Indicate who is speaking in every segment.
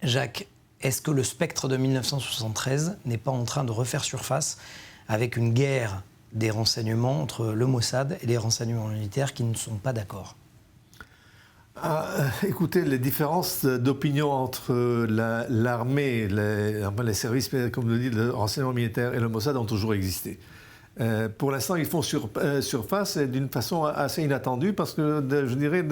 Speaker 1: Jacques, est-ce que le spectre de 1973 n'est pas en train de refaire surface avec une guerre des renseignements entre le Mossad et les renseignements militaires qui ne sont pas d'accord?
Speaker 2: Écoutez, les différences d'opinion entre l'armée, les services, comme le dit le renseignement militaire et le Mossad ont toujours existé. Pour l'instant, ils font surface d'une façon assez inattendue parce que, je dirais,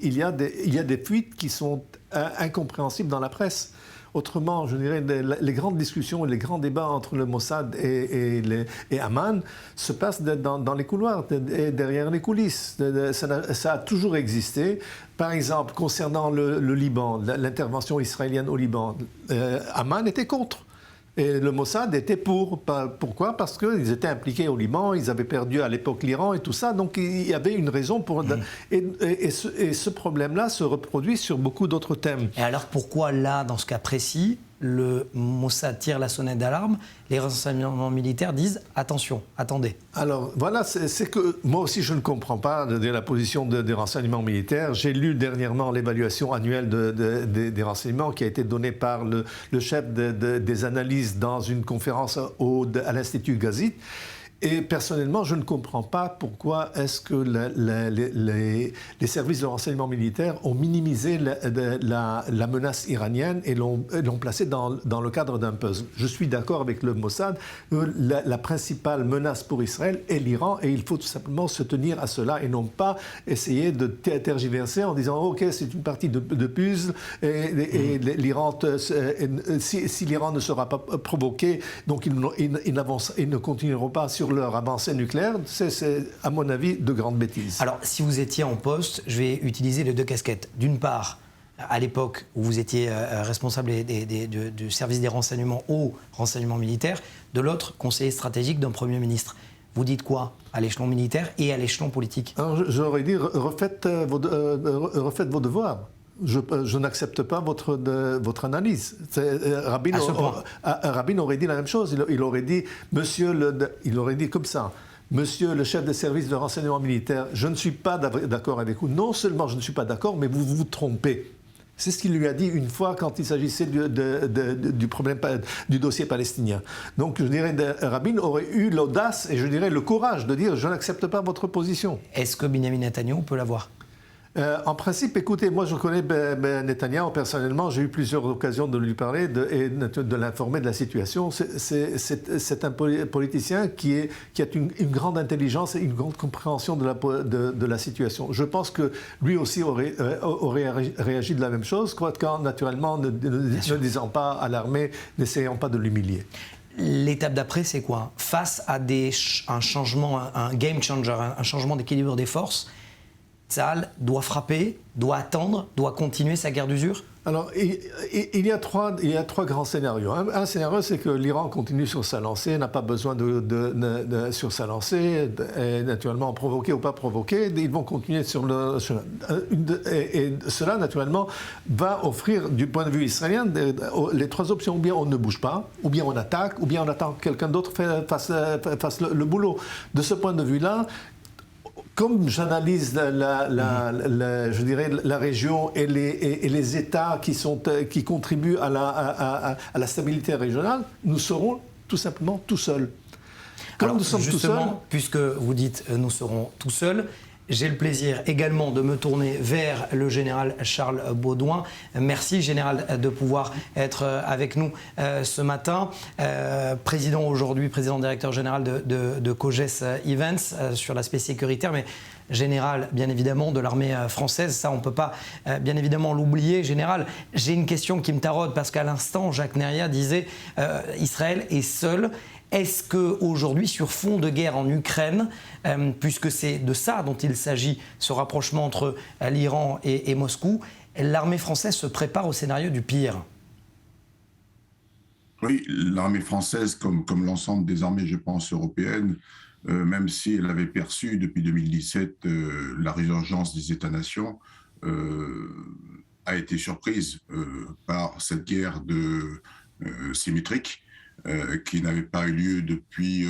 Speaker 2: il y a des fuites qui sont incompréhensibles dans la presse. Autrement, je dirais, les grandes discussions et les grands débats entre le Mossad et Amman se passent dans les couloirs, derrière les coulisses. Ça a toujours existé. Par exemple, concernant le Liban, l'intervention israélienne au Liban, Amman était contre. Et le Mossad était pour. Pourquoi? Parce qu'ils étaient impliqués au Liban, ils avaient perdu à l'époque l'Iran et tout ça. Donc il y avait une raison pour... Et ce problème-là se reproduit sur beaucoup d'autres thèmes.
Speaker 1: Et alors pourquoi là, dans ce cas précis, le Mossad tire la sonnette d'alarme, les renseignements militaires disent « attention, attendez ».
Speaker 2: Alors voilà, c'est que moi aussi je ne comprends pas la position des renseignements militaires. J'ai lu dernièrement l'évaluation annuelle des renseignements qui a été donnée par le chef des analyses dans une conférence à l'Institut Gazit. Et personnellement, je ne comprends pas pourquoi est-ce que les services de renseignement militaire ont minimisé la menace iranienne et l'ont placée dans le cadre d'un puzzle. Je suis d'accord avec le Mossad, la principale menace pour Israël est l'Iran et il faut tout simplement se tenir à cela et non pas essayer de tergiverser en disant « Ok, c'est une partie de puzzle et l'Iran, si l'Iran ne sera pas provoqué, donc ils ne continueront pas sur leur avancée nucléaire », c'est, à mon avis, de grandes bêtises.
Speaker 1: Alors, si vous étiez en poste, je vais utiliser les deux casquettes. D'une part, à l'époque où vous étiez responsable du service des renseignements au renseignement militaire, de l'autre, conseiller stratégique d'un Premier ministre. Vous dites quoi à l'échelon militaire et à l'échelon politique?
Speaker 2: Alors, j'aurais dit, refaites vos devoirs. Je n'accepte pas votre analyse. Rabin aurait dit la même chose. Il aurait dit, il aurait dit comme ça. Monsieur le chef des services de renseignement militaire, je ne suis pas d'accord avec vous. Non seulement je ne suis pas d'accord, mais vous vous trompez. C'est ce qu'il lui a dit une fois quand il s'agissait du problème du dossier palestinien. Donc je dirais Rabin aurait eu l'audace et je dirais le courage de dire je n'accepte pas votre position.
Speaker 1: Est-ce que Benyamin Netanyahou peut l'avoir?
Speaker 2: En principe, écoutez, moi je connais Netanyahou personnellement, j'ai eu plusieurs occasions de lui parler et de l'informer de la situation. C'est un politicien qui a une grande intelligence et une grande compréhension de la situation. Je pense que lui aussi aurait réagi de la même chose, quoique naturellement ne disant pas à l'armée, n'essayant pas de l'humilier.
Speaker 1: L'étape d'après, c'est quoi? Face à un changement, un game changer, un changement d'équilibre des forces, Tsahal doit frapper, doit attendre, doit continuer sa guerre d'usure?
Speaker 2: Alors, il y a trois grands scénarios. Un scénario, c'est que l'Iran continue sur sa lancée, n'a pas besoin sur sa lancée, et naturellement provoqué ou pas provoqué, ils vont continuer sur et cela, naturellement, va offrir, du point de vue israélien, les trois options. Ou bien on ne bouge pas, ou bien on attaque, ou bien on attend que quelqu'un d'autre fasse le boulot. De ce point de vue-là, comme j'analyse je dirais la région et les États qui contribuent à la stabilité régionale, nous serons tout simplement tout seuls.
Speaker 1: Comme nous sommes tout seuls, puisque vous dites nous serons tout seuls, j'ai le plaisir également de me tourner vers le général Charles Baudouin. Merci, général, de pouvoir être avec nous ce matin. Président aujourd'hui, président-directeur général de COGES Events sur l'aspect sécuritaire, mais général, bien évidemment, de l'armée française. Ça, on ne peut pas, bien évidemment, l'oublier. Général, j'ai une question qui me taraude parce qu'à l'instant, Jacques Neria disait Israël est seul. Est-ce qu'aujourd'hui, sur fond de guerre en Ukraine, puisque c'est de ça dont il s'agit, ce rapprochement entre l'Iran et Moscou, l'armée française se prépare au scénario du pire?
Speaker 3: Oui, l'armée française, comme l'ensemble des armées, je pense, européennes, même si elle avait perçu depuis 2017 la résurgence des États-nations, a été surprise par cette guerre symétrique. qui n'avait pas eu lieu depuis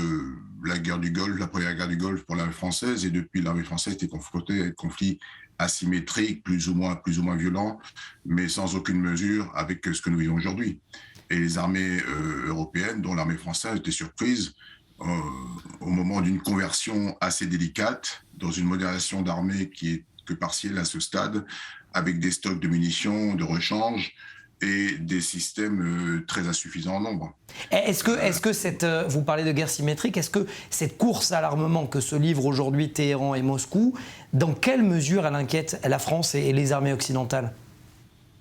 Speaker 3: la guerre du Golfe, la première guerre du Golfe pour l'armée française, et depuis l'armée française était confrontée à des conflits asymétriques, plus ou moins violents, mais sans aucune mesure avec ce que nous vivons aujourd'hui. Et les armées européennes, dont l'armée française, étaient surprises au moment d'une conversion assez délicate, dans une modélisation d'armée qui est que partielle à ce stade, avec des stocks de munitions, de rechange et des systèmes très insuffisants en nombre.
Speaker 1: Est-ce que vous parlez de guerre symétrique, est-ce que cette course à l'armement que se livrent aujourd'hui Téhéran et Moscou, dans quelle mesure elle inquiète la France et les armées occidentales ?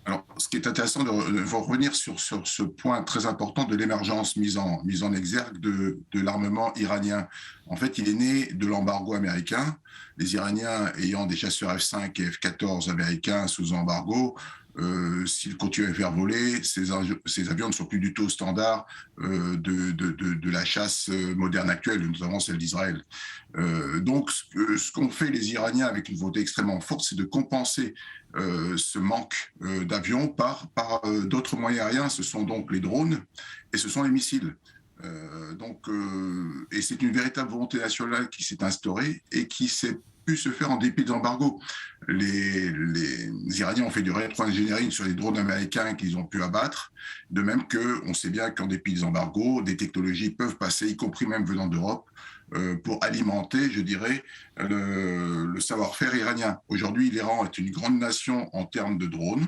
Speaker 3: Alors, ce qui est intéressant de revenir sur ce point très important de l'émergence mise en exergue de l'armement iranien. En fait, il est né de l'embargo américain. Les Iraniens ayant des chasseurs F-5 et F-14 américains sous embargo, s'ils continuent à faire voler, ces avions ne sont plus du tout au standard de la chasse moderne actuelle, notamment celle d'Israël. Donc, ce qu'ont fait les Iraniens avec une volonté extrêmement forte, c'est de compenser ce manque d'avions par d'autres moyens aériens. Ce sont donc les drones et ce sont les missiles. Et c'est une véritable volonté nationale qui s'est instaurée et qui s'est pu se faire en dépit de l'embargo. Les Iraniens ont fait du rétro-engineering sur les drones américains qu'ils ont pu abattre, de même qu'on sait bien qu'en dépit des embargos, des technologies peuvent passer, y compris même venant d'Europe, pour alimenter, je dirais, le savoir-faire iranien. Aujourd'hui, l'Iran est une grande nation en termes de drones,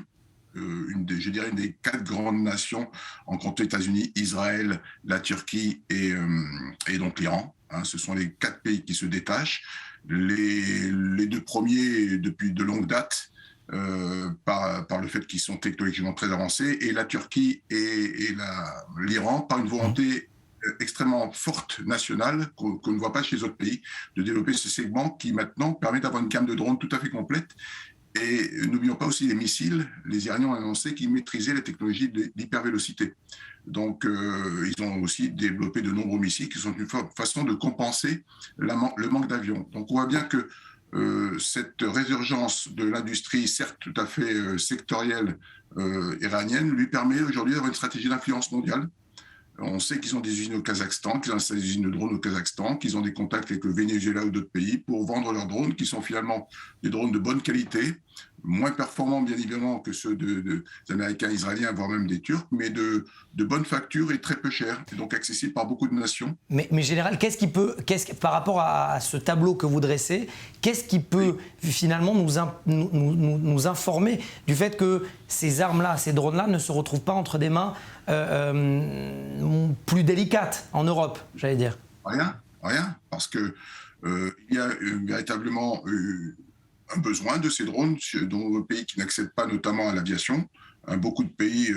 Speaker 3: une des 4 grandes nations en comptant les États-Unis, Israël, la Turquie et donc l'Iran. Ce sont les 4 pays qui se détachent. Les 2 premiers depuis de longue date, par le fait qu'ils sont technologiquement très avancés, et la Turquie et l'Iran par une volonté extrêmement forte nationale qu'on ne voit pas chez les autres pays, de développer ce segment qui maintenant permet d'avoir une gamme de drones tout à fait complète. Et n'oublions pas aussi les missiles. Les Iraniens ont annoncé qu'ils maîtrisaient la technologie d'hypervélocité. Donc, ils ont aussi développé de nombreux missiles qui sont une façon de compenser le manque d'avions. Donc, on voit bien que cette résurgence de l'industrie, certes tout à fait sectorielle iranienne, lui permet aujourd'hui d'avoir une stratégie d'influence mondiale. On sait qu'ils ont des usines au Kazakhstan, qu'ils ont des usines de drones au Kazakhstan, qu'ils ont des contacts avec le Venezuela ou d'autres pays pour vendre leurs drones, qui sont finalement des drones de bonne qualité, moins performants bien évidemment que ceux des Américains, Israéliens, voire même des Turcs, mais de bonne facture et très peu chers, et donc accessibles par beaucoup de nations.
Speaker 1: Mais Général, par rapport à ce tableau que vous dressez, qu'est-ce qui peut finalement nous informer du fait que ces armes-là, ces drones-là ne se retrouvent pas entre des mains plus délicates en Europe, j'allais dire?
Speaker 3: Rien, parce que il y a véritablement un besoin de ces drones dans nos pays qui n'accèdent pas notamment à l'aviation. Beaucoup de pays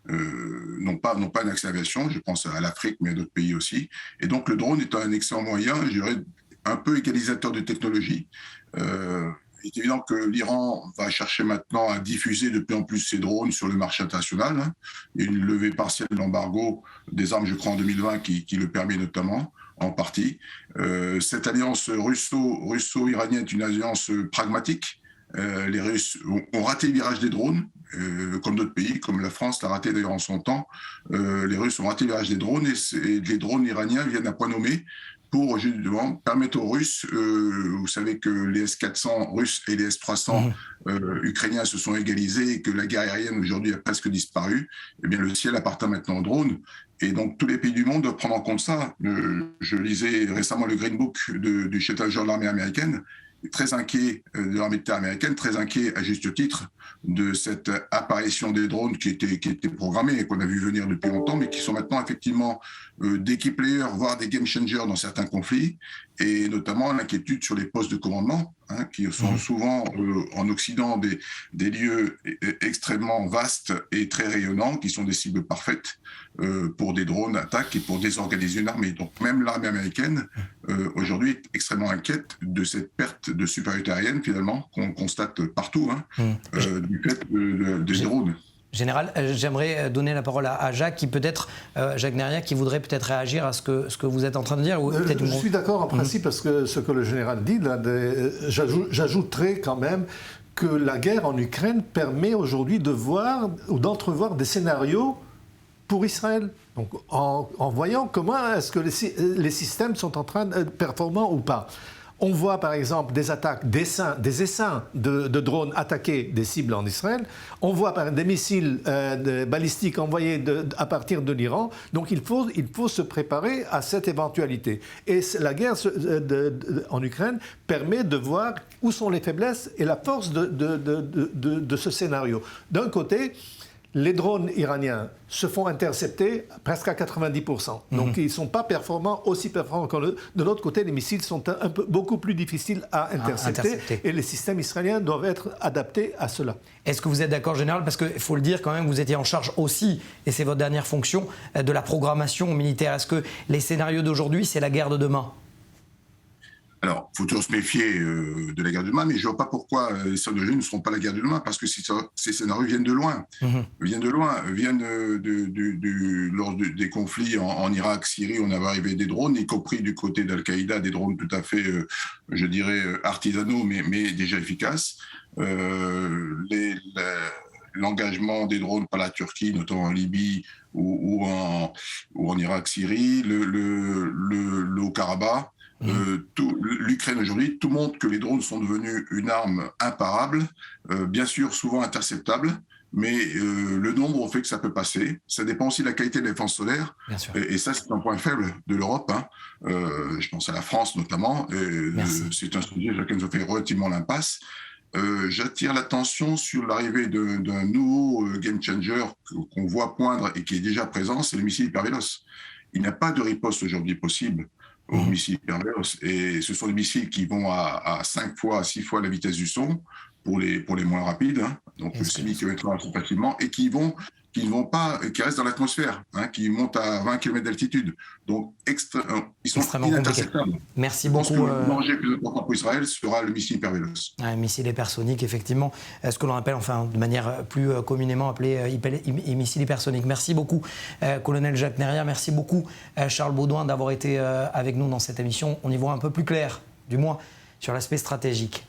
Speaker 3: n'ont pas un accès à l'aviation, je pense à l'Afrique, mais à d'autres pays aussi. Et donc le drone est un excellent moyen, je dirais, un peu égalisateur de technologie. Il est évident que l'Iran va chercher maintenant à diffuser de plus en plus ses drones sur le marché international. Il y a une levée partielle de l'embargo des armes, je crois, en 2020 qui le permet notamment, en partie. Cette alliance russo-iranienne est une alliance pragmatique. Les Russes ont raté le virage des drones, comme d'autres pays, comme la France l'a raté d'ailleurs en son temps. Les Russes ont raté le virage des drones et les drones iraniens viennent à point nommé pour justement permettre aux Russes, vous savez que les S-400 russes et les S-300 ukrainiens se sont égalisés et que la guerre aérienne aujourd'hui a presque disparu, eh bien le ciel appartient maintenant aux drones. Et donc tous les pays du monde doivent prendre en compte ça. Je lisais récemment le Green Book du chef d'état-major de l'armée américaine, très inquiet de l'armée de terre américaine, très inquiet à juste titre de cette apparition des drones qui était programmée et qu'on a vu venir depuis longtemps, mais qui sont maintenant effectivement des key players, voire des game changers dans certains conflits, et notamment l'inquiétude sur les postes de commandement, qui sont souvent en Occident des lieux extrêmement vastes et très rayonnants, qui sont des cibles parfaites pour des drones d'attaque et pour désorganiser une armée. Donc même l'armée américaine, aujourd'hui, est extrêmement inquiète de cette perte de supériorité aérienne, finalement, qu'on constate partout, du fait des drones.
Speaker 1: Général, j'aimerais donner la parole à Jacques, qui peut-être, Jacques Nerriac, qui voudrait peut-être réagir à ce que vous êtes en train de dire. Ou
Speaker 2: je suis d'accord en principe parce que ce que le général dit, j'ajouterais quand même que la guerre en Ukraine permet aujourd'hui de voir ou d'entrevoir des scénarios pour Israël. Donc, en voyant comment est-ce que les systèmes sont en train de performants ou pas. On voit par exemple des attaques, des essaims de drones attaquer des cibles en Israël. On voit des missiles balistiques envoyés à partir de l'Iran. Donc il faut se préparer à cette éventualité. Et la guerre en Ukraine permet de voir où sont les faiblesses et la force de ce scénario. D'un côté, les drones iraniens se font intercepter presque à 90%. Donc, ils ne sont pas aussi performants que de l'autre côté, les missiles sont beaucoup plus difficiles à intercepter. Et les systèmes israéliens doivent être adaptés à cela.
Speaker 1: Est-ce que vous êtes d'accord, Général? Parce qu'il faut le dire quand même, vous étiez en charge aussi, et c'est votre dernière fonction, de la programmation militaire. Est-ce que les scénarios d'aujourd'hui, c'est la guerre de demain?
Speaker 3: Alors, il faut toujours se méfier de la guerre de demain, mais je ne vois pas pourquoi les scénarios d'aujourd'hui ne seront pas la guerre de demain, parce que ces scénarios viennent de loin. Viennent lors des conflits en Irak, Syrie, on avait arrivé des drones, y compris du côté d'Al-Qaïda, des drones tout à fait, je dirais, artisanaux, mais déjà efficaces. L'engagement des drones par la Turquie, notamment en Libye ou en Irak, Syrie, le Haut-Karabakh, l'Ukraine aujourd'hui, tout montre que les drones sont devenus une arme imparable, bien sûr souvent interceptable, mais le nombre fait que ça peut passer. Ça dépend aussi de la qualité de la défense solaire, et ça c'est un point faible de l'Europe. Je pense à la France notamment, c'est un sujet sur lequel nous avons fait relativement l'impasse. J'attire l'attention sur l'arrivée d'un nouveau game changer qu'on voit poindre et qui est déjà présent, c'est le missile hypervéloce. Il n'y a pas de riposte aujourd'hui possible aux missiles hypervéloces, et ce sont des missiles qui vont à 5 fois, à 6 fois la vitesse du son pour les moins rapides, donc 6 km/h assez facilement, et qui restent dans l'atmosphère, qui montent à 20 km d'altitude. Donc, ils sont ininterceptables.
Speaker 1: Merci beaucoup.
Speaker 3: Le danger le plus important pour Israël sera le missile hypervéloce.
Speaker 1: Un missile hypersonique, effectivement, ce que l'on appelle, enfin, de manière plus communément appelée missile hypersonique. Merci beaucoup, colonel Jacques Nerrière. Merci beaucoup, Charles Beaudoin, d'avoir été avec nous dans cette émission. On y voit un peu plus clair, du moins, sur l'aspect stratégique.